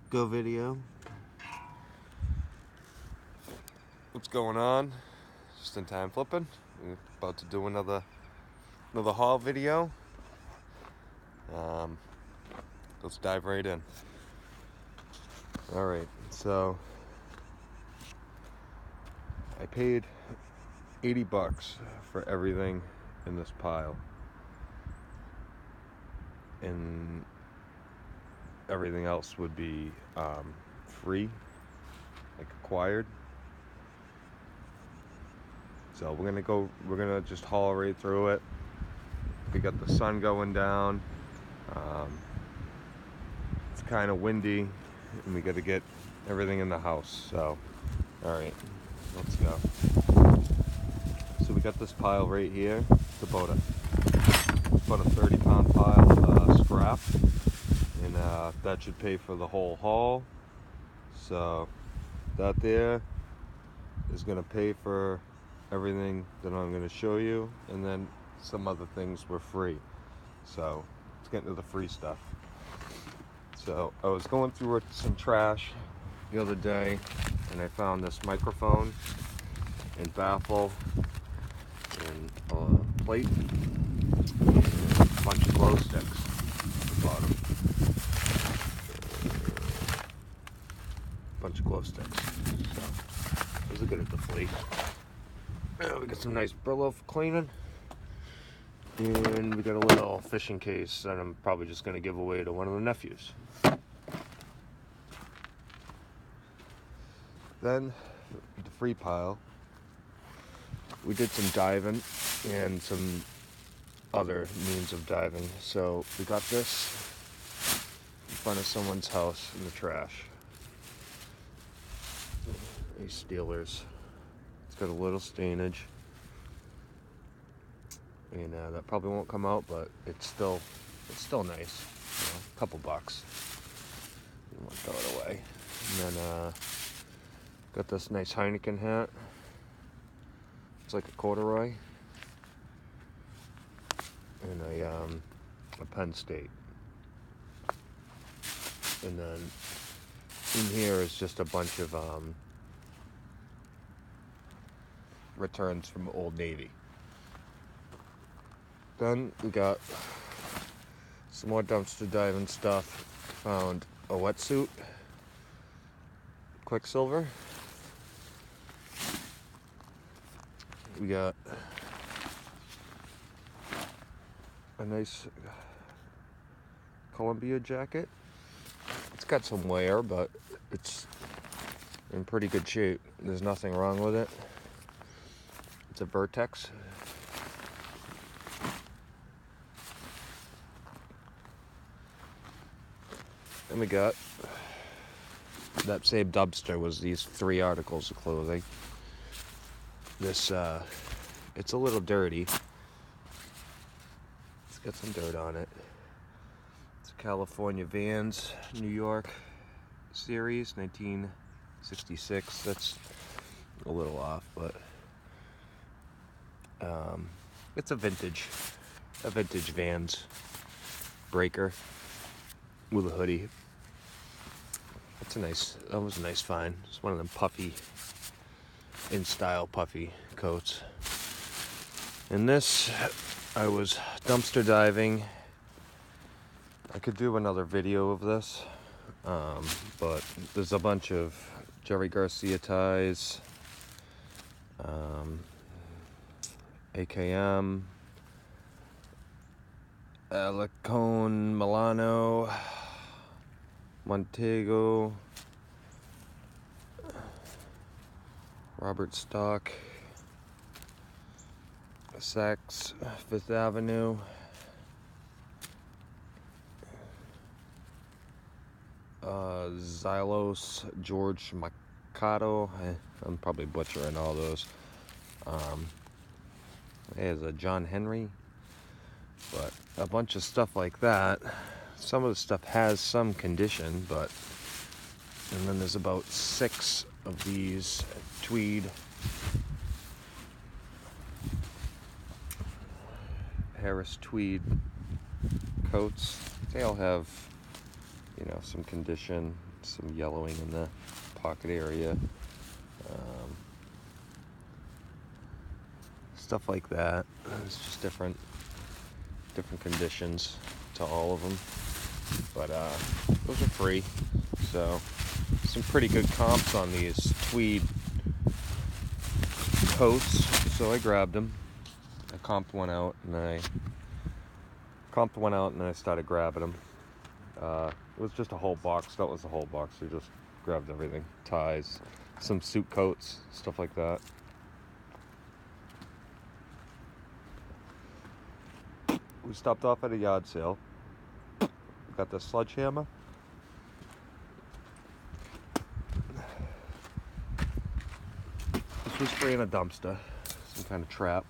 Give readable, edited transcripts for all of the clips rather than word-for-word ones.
go video. What's going on? Just in time flipping. We're about to do another haul video. Let's dive right in. Alright, so I paid $80 for everything in this pile. And everything else would be free, like acquired. So we're gonna just haul right through it. We got the sun going down. It's kind of windy, and we got to get everything in the house. So, all right, let's go. So we got this pile right here. It's about a 30-pound pile of scrap, and that should pay for the whole haul. So that there is gonna pay for everything that I'm gonna show you, and then some other things were free. So let's get into the free stuff. So I was going through some trash the other day, and I found this microphone and baffle and a plate and a bunch of glow sticks at the bottom. Bunch of glow sticks. So those are good at the fleet. We got some nice Brillo for cleaning. And we got a little fishing case that I'm probably just going to give away to one of the nephews. Then, the free pile, we did some diving and some other means of diving. So we got this in front of someone's house in the trash. These Steelers. It's got a little stainage. And that probably won't come out, but it's still nice. You know, a couple bucks. You want to throw it away. And then got this nice Heineken hat. It's like a corduroy. And a Penn State. And then in here is just a bunch of returns from Old Navy. Then we got some more dumpster diving stuff. Found a wetsuit, Quicksilver. We got a nice Columbia jacket. It's got some wear, but it's in pretty good shape. There's nothing wrong with it. It's a Vertex. And we got that same dumpster was these 3 articles of clothing. This it's a little dirty. It's got some dirt on it. It's a California Vans New York series, 1966. That's a little off, but it's a vintage Vans breaker with a hoodie. That was a nice find. It's one of them puffy, in style puffy coats. And this, I was dumpster diving. I could do another video of this, but there's a bunch of Jerry Garcia ties, AKM, Alicone, Milano, Montego, Robert Stock, Saks, Fifth Avenue, Xylos, George Mercado. I'm probably butchering all those. There's a John Henry, but a bunch of stuff like that. Some of the stuff has some condition, but and then there's about 6 of these tweed Harris tweed coats. They all have you know, some condition, some yellowing in the pocket area, stuff like that. It's just different conditions to all of them, but those are free. So some pretty good comps on these tweed coats, so I grabbed them. I comped one out and I started grabbing them. It was just a whole box. That was the whole box. We just grabbed everything. Ties, some suit coats, stuff like that. We stopped off at a yard sale. Got the sledgehammer. This was free in a dumpster. Some kind of trap.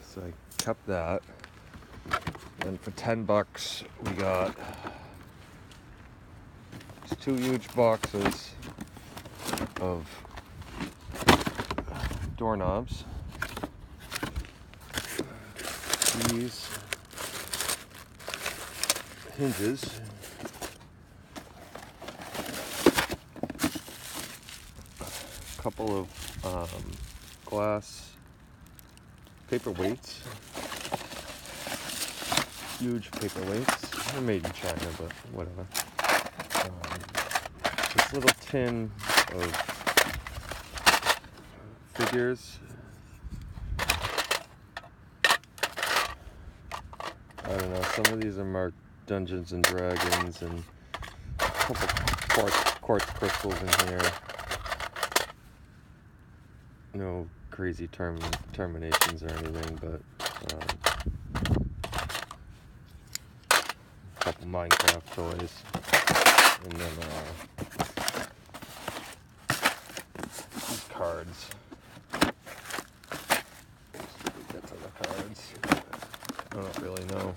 So I kept that. And for $10 we got these 2 huge boxes of doorknobs. These hinges. A couple of glass paperweights. Huge paperweights. They're made in China, but whatever. This little tin of figures. I don't know, some of these are marked Dungeons and Dragons, and a couple quartz crystals in here. No crazy terminations or anything, but a couple Minecraft toys, and then these cards. Let's get to the cards. I don't really know.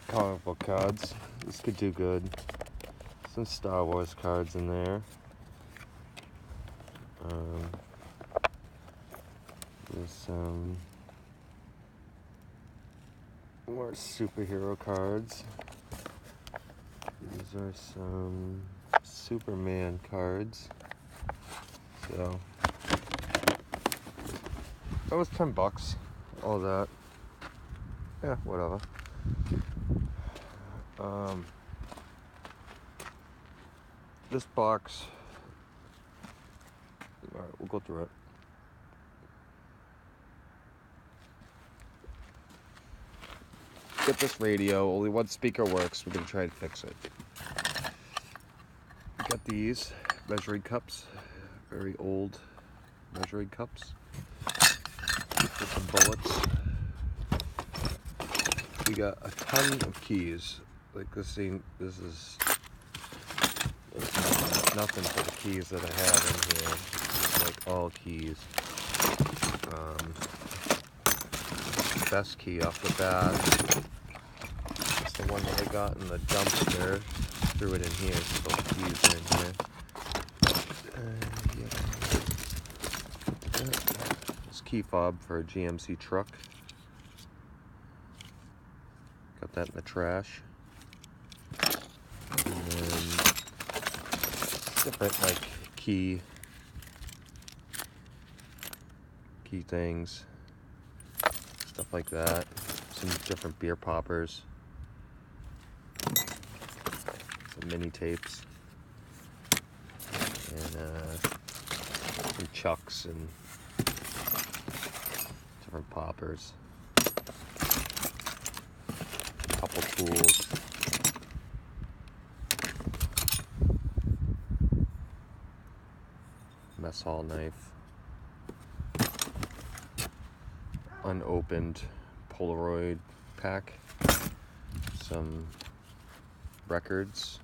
Comic book cards. This could do good. Some Star Wars cards in there. There's some more superhero cards. These are some Superman cards. So that was $10. All that. Yeah, whatever. This box. Alright, we'll go through it. Get this radio. Only one speaker works. We're gonna try and fix it. Got these measuring cups. Very old measuring cups. With some bullets. We got a ton of keys. Like this thing, this is nothing for the keys that I have in here. It's like all keys. Best key off the bat. It's the one that I got in the dumpster. Threw it in here, so those keys are in here. This key fob for a GMC truck. Got that in the trash. And then different like key things, stuff like that. Some different beer poppers, some mini tapes, and some chucks and different poppers. Couple tools. Mess hall knife. Unopened Polaroid pack. Some records.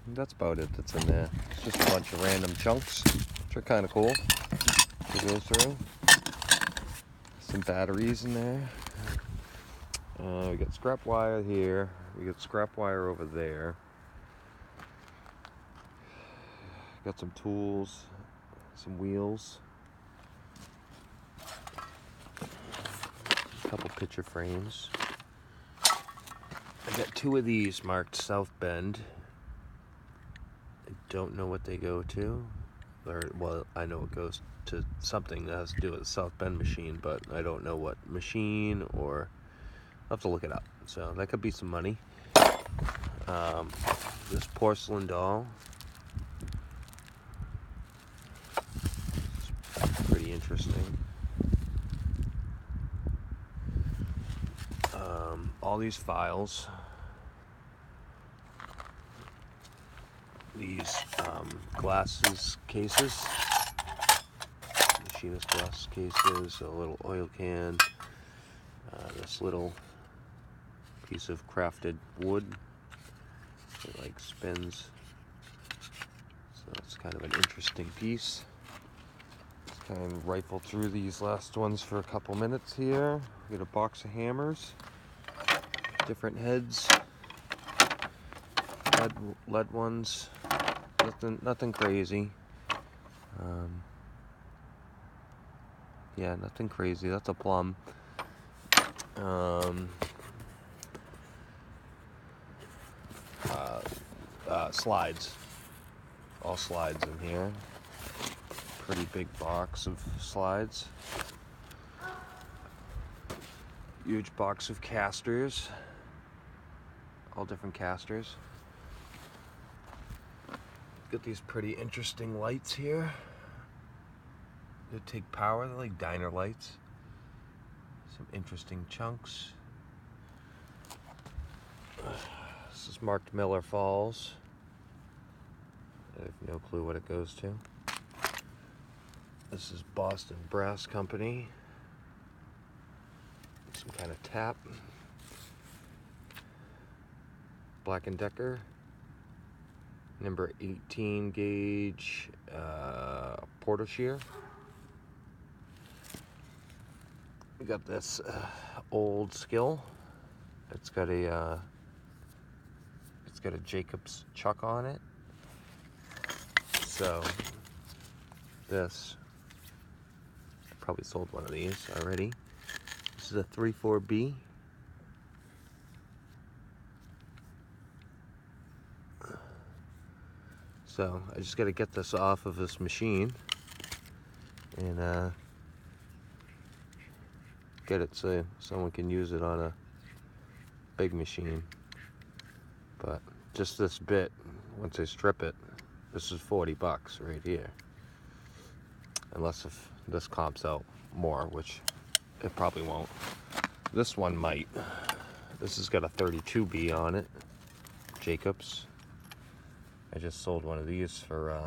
That's about it that's in there. It's just a bunch of random chunks, which are kind of cool to go through. Some batteries in there. We got scrap wire here. We got scrap wire over there. Got some tools. some wheels, a couple picture frames. I got 2 of these marked South Bend. I don't know what they go to, or well, I know it goes to something that has to do with the South Bend machine, but I don't know what machine, or I'll have to look it up. So that could be some money. This porcelain doll, it's pretty interesting. All these files, these glasses cases, machinist glass cases, a little oil can, this little piece of crafted wood. It like spins, so it's kind of an interesting piece. Let's kind of rifle through these last ones for a couple minutes here. Get a box of hammers, different heads, lead ones, nothing crazy. Yeah, nothing crazy. That's a plum. Slides. All slides in here. Pretty big box of slides. Huge box of casters. All different casters. Got these pretty interesting lights here. They take power. They're like diner lights. Some interesting chunks. This is marked Miller Falls. I have no clue what it goes to. This is Boston Brass Company. Some kind of tap. Black & Decker. Number 18 gauge porter shear. We got this old skill. It's got a Jacobs chuck on it. So this, I probably sold one of these already. This is a 3/4B. So I just got to get this off of this machine and get it so someone can use it on a big machine. But just this bit, once I strip it, this is $40 right here. Unless if this comps out more, which it probably won't. This one might. This has got a 32B on it, Jacobs. I just sold one of these for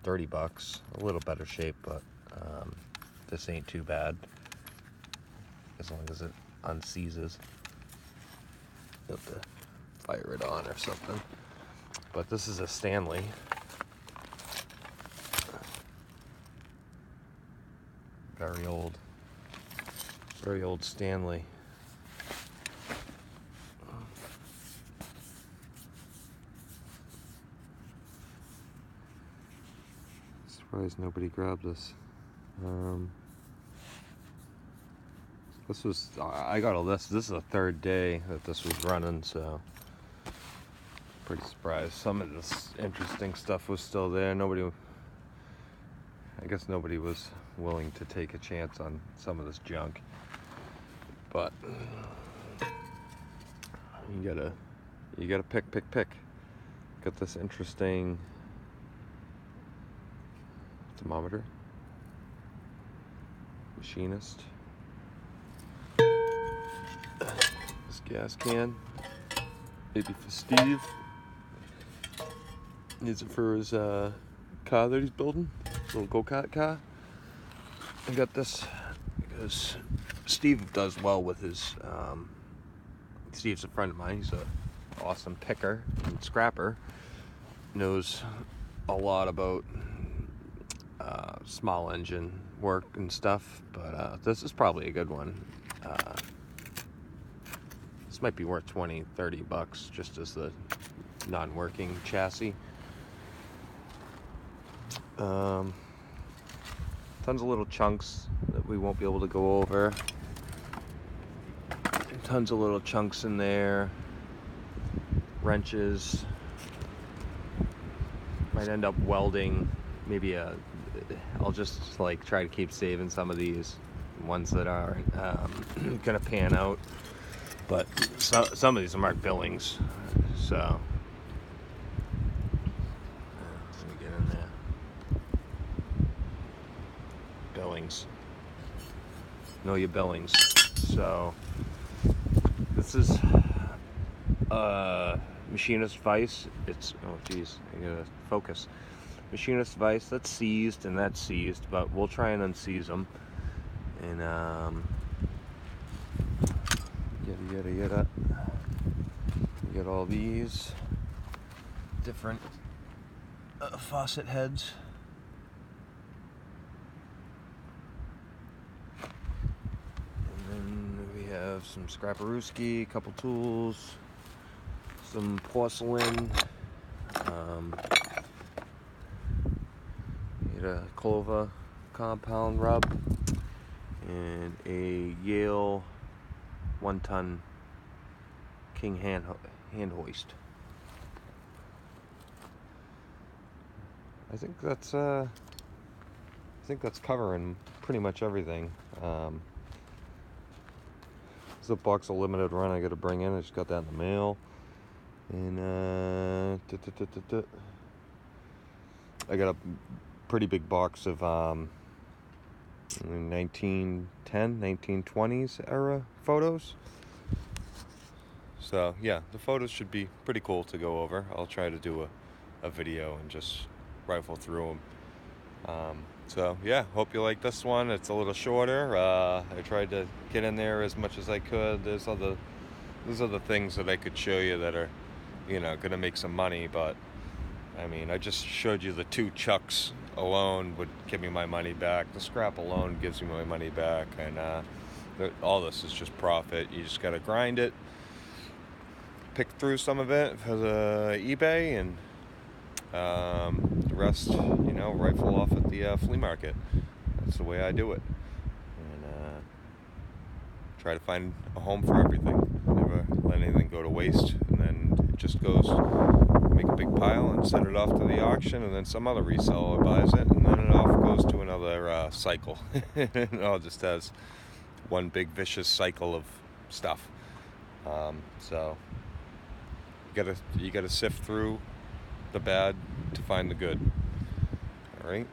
$30. A little better shape, but this ain't too bad as long as it unseizes. You have to fire it on or something. But this is a Stanley. Very old Stanley. Surprised nobody grabbed this. This was, I got all this. This is the 3rd day that this was running, so pretty surprised. Some of this interesting stuff was still there. I guess nobody was willing to take a chance on some of this junk. But you gotta pick. Got this interesting thermometer. Machinist. This gas can. Maybe for Steve. Needs it for his car that he's building. Little go-kart car. I got this because Steve does well with his, Steve's a friend of mine. He's an awesome picker and scrapper. Knows a lot about small engine work and stuff, but this is probably a good one. This might be worth $20-$30 just as the non-working chassis. Tons of little chunks that we won't be able to go over. Tons of little chunks in there. Wrenches. Might end up welding maybe I'll just like try to keep saving some of these ones that are gonna pan out, but some of these are marked Billings, so let me get in there. Billings, know your Billings. So this is machinist vise. It's, oh geez, I gotta focus. Machinist vise, that's seized and that's seized, but we'll try and unseize them. And yada. We got all these different faucet heads. And then we have some scraparooski, a couple tools, some porcelain, a Clover compound rub, and a Yale 1-ton King hand hoist. I think that's covering pretty much everything. There's a box of limited run I got to bring in. I just got that in the mail. And I got a pretty big box of 1910, 1920s era photos. So yeah, the photos should be pretty cool to go over. I'll try to do a video and just rifle through them. So yeah, hope you like this one. It's a little shorter. I tried to get in there as much as I could. There's other things that I could show you that are, gonna make some money, but I mean, I just showed you the 2 chucks alone would give me my money back. The scrap alone gives me my money back, and all this is just profit. You just gotta grind it, pick through some of it for the eBay, and the rest, rifle off at the flea market. That's the way I do it, and try to find a home for everything. Never let anything go to waste, and then it just goes. Make a big pile and send it off to the auction, and then some other reseller buys it, and then it off goes to another cycle. It all just has one big vicious cycle of stuff. So you gotta sift through the bad to find the good. All right.